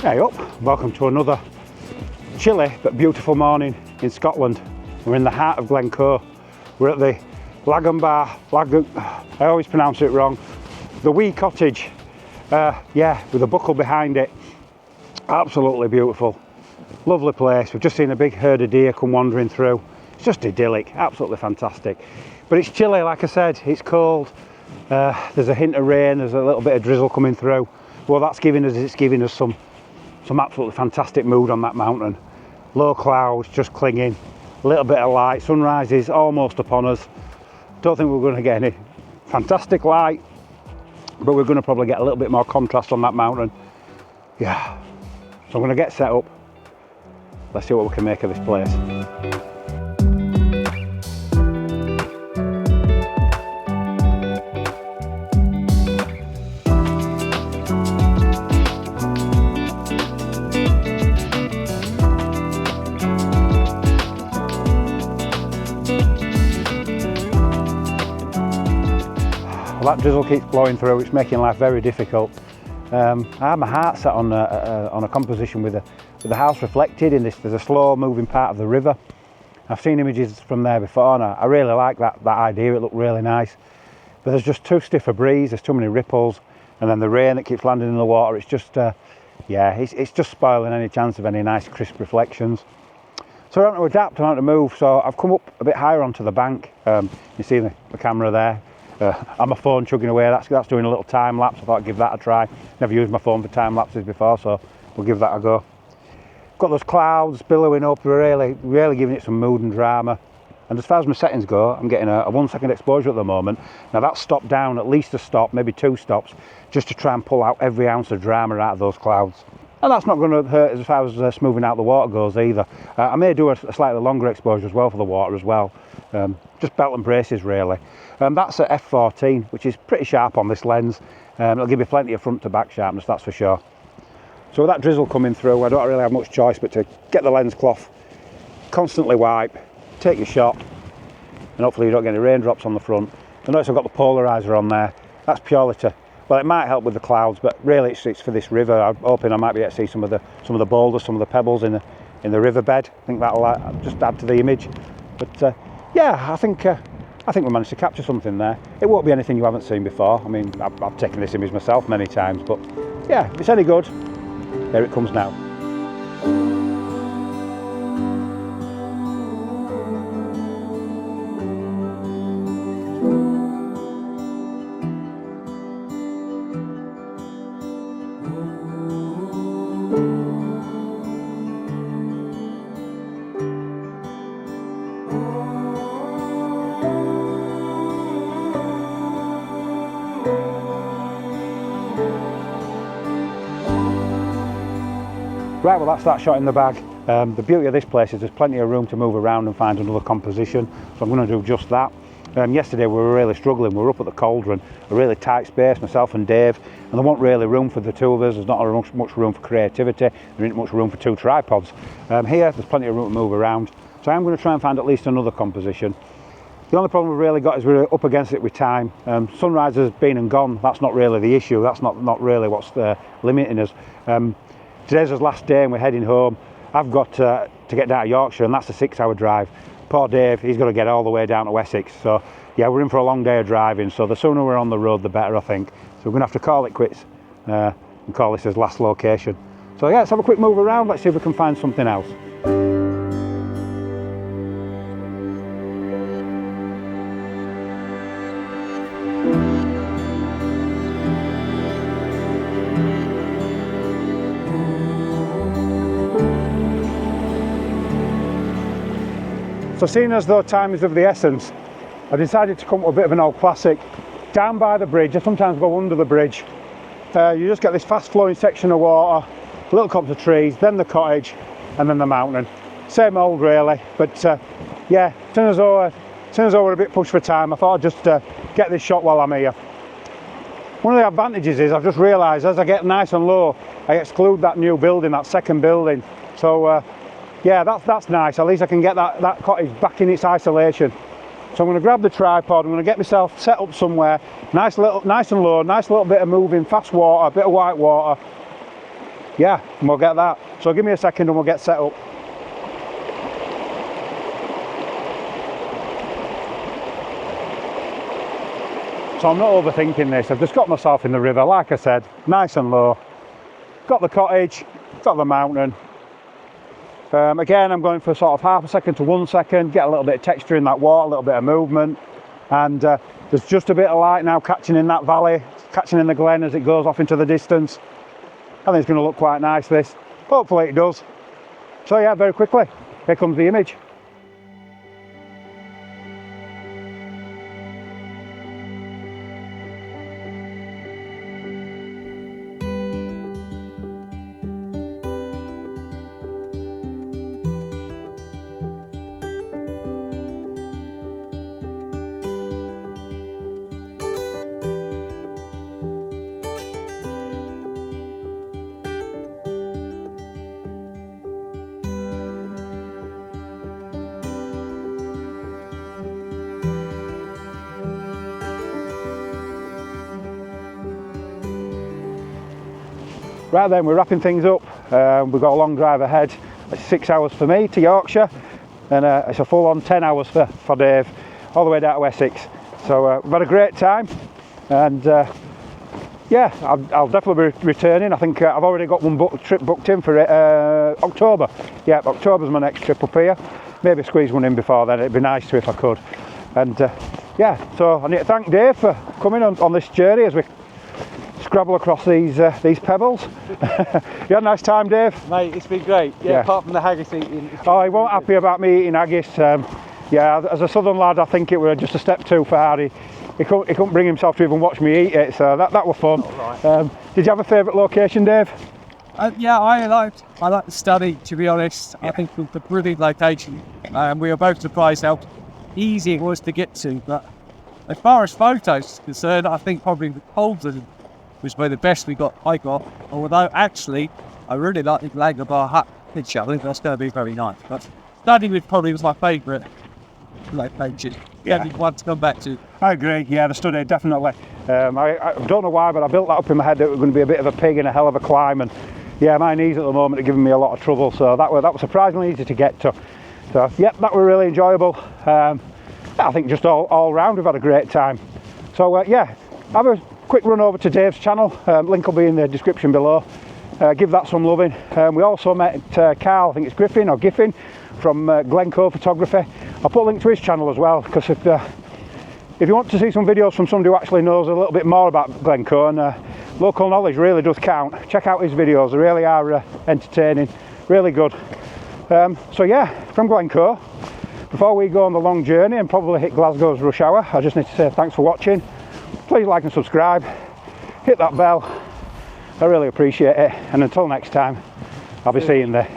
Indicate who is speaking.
Speaker 1: Hey up, welcome to another chilly but beautiful morning in Scotland. We're in the heart of Glencoe. We're at the Lagangarbh, I always pronounce it wrong, the wee cottage, yeah, with a buckle behind it. Absolutely beautiful, lovely place. We've just seen a big herd of deer come wandering through. It's just idyllic, absolutely fantastic. But it's chilly, like I said, it's cold. There's a hint of rain, there's a little bit of drizzle coming through. Well, it's giving us some absolutely fantastic mood on that mountain. Low clouds just clinging, a little bit of light. Sunrise is almost upon us. Don't think we're going to get any fantastic light, but we're going to probably get a little bit more contrast on that mountain. Yeah, so I'm going to get set up. Let's see what we can make of this place. Well, that drizzle keeps blowing through, it's making life very difficult. I have my heart set on a composition with the house reflected in this. There's a slow moving part of the river. I've seen images from there before and I really like that idea, it looked really nice. But there's just too stiff a breeze, there's too many ripples, and then the rain that keeps landing in the water, it's just, yeah, it's just spoiling any chance of any nice crisp reflections. So I don't want to adapt, I want to move, so I've come up a bit higher onto the bank. You see the camera there. And my phone chugging away, that's doing a little time lapse. I thought I'd give that a try. Never used my phone for time lapses before, so we'll give that a go. Got those clouds billowing up, really giving it some mood and drama. And as far as my settings go, I'm getting a 1 second exposure at the moment. Now that's stopped down, at least a stop, maybe 2 stops, just to try and pull out every ounce of drama out of those clouds. And that's not going to hurt as far as smoothing out the water goes either. I may do a slightly longer exposure as well for the water as well. Just belt and braces really. That's at f14, which is pretty sharp on this lens. It'll give you plenty of front to back sharpness, that's for sure. So with that drizzle coming through, I don't really have much choice but to get the lens cloth, constantly wipe, take your shot, and hopefully you don't get any raindrops on the front. I notice I've got the polarizer on there. That's purely to, well, it might help with the clouds, but really it's for this river. I'm hoping I might be able to see some of the boulders, some of the pebbles in the riverbed. I think that'll just add to the image. But yeah, I think we managed to capture something there. It won't be anything you haven't seen before. I mean, I've taken this image myself many times, but yeah, if it's any good, there it comes now. Right, well that's that shot in the bag. The beauty of this place is there's plenty of room to move around and find another composition, so I'm going to do just that. Yesterday we were really struggling. We were up at the cauldron, a really tight space, myself and Dave, and there wasn't really room for the two of us. There's not much room for creativity, there isn't much room for 2 tripods. Here there's plenty of room to move around, so I'm going to try and find at least another composition. The only problem we've really got is we're up against it with time. Sunrise has been and gone, that's not really the issue, that's not really what's limiting us. Today's his last day and we're heading home. I've got to get down to Yorkshire and that's a 6-hour drive. Poor Dave, he's got to get all the way down to Wessex. So yeah, we're in for a long day of driving, so the sooner we're on the road the better, I think. So we're going to have to call it quits and call this his last location. So yeah, let's have a quick move around, let's see if we can find something else. So seeing as though time is of the essence, I decided to come up with a bit of an old classic. Down by the bridge, I sometimes go under the bridge. You just get this fast flowing section of water, little clumps of trees, then the cottage, and then the mountain. Same old really, but yeah, as soon as we're a bit pushed for time, I thought I'd just get this shot while I'm here. One of the advantages is I've just realised as I get nice and low, I exclude that new building, that second building. So yeah, that's nice. At least I can get that cottage back in its isolation. So I'm going to grab the tripod, I'm going to get myself set up somewhere, nice and low, nice little bit of moving, fast water, a bit of white water. Yeah, and we'll get that. So give me a second and we'll get set up. So I'm not overthinking this, I've just got myself in the river, like I said, nice and low. Got the cottage, got the mountain. Again, I'm going for sort of half a second to 1 second, get a little bit of texture in that water, a little bit of movement. And there's just a bit of light now catching in that valley, catching in the glen as it goes off into the distance. I think it's going to look quite nice, this. Hopefully it does. So yeah, very quickly, here comes the image. Right then, we're wrapping things up. We've got a long drive ahead. It's 6 hours for me to Yorkshire, and it's a full-on 10 hours for Dave, all the way down to Essex. So we've had a great time, and yeah, I'll definitely be returning. I think I've already got one trip booked in for October. Yeah, October's my next trip up here. Maybe squeeze one in before then, it'd be nice to if I could. And yeah, so I need to thank Dave for coming on this journey as we scrabble across these pebbles. You had a nice time, Dave?
Speaker 2: Mate, it's been great. Yeah, apart from the haggis eating.
Speaker 1: Oh, he wasn't happy about me eating haggis. Yeah, as a southern lad, I think it was just a step too far. He couldn't bring himself to even watch me eat it, so that was fun. Right. Did you have a favourite location, Dave?
Speaker 2: Yeah, I like the study, to be honest. Yeah. I think the brilliant location. We were both surprised how easy it was to get to. But as far as photos are concerned, I think probably the Holden was by the best I got. Although actually, I really like the Lagangarbh Hut picture. I think that's going to be very nice. But study was my favourite location. Yeah, one to come back to.
Speaker 1: I agree. Yeah, the study definitely. I don't know why, but I built that up in my head that it was going to be a bit of a pig and a hell of a climb. And yeah, my knees at the moment are giving me a lot of trouble. So that was surprisingly easy to get to. So yeah, that was really enjoyable. I think just all round we've had a great time. So yeah, have a quick run over to Dave's channel. Link will be in the description below. Give that some loving. We also met Carl, I think it's Griffin or Giffin, from Glencoe photography. I'll put a link to his channel as well, because if you want to see some videos from somebody who actually knows a little bit more about Glencoe, and local knowledge really does count, check out his videos. They really are entertaining, really good. So yeah, from Glencoe, before we go on the long journey and probably hit Glasgow's rush hour, I just need to say thanks for watching. Please like and subscribe, hit that bell, I really appreciate it, and until next time, I'll be seeing you there.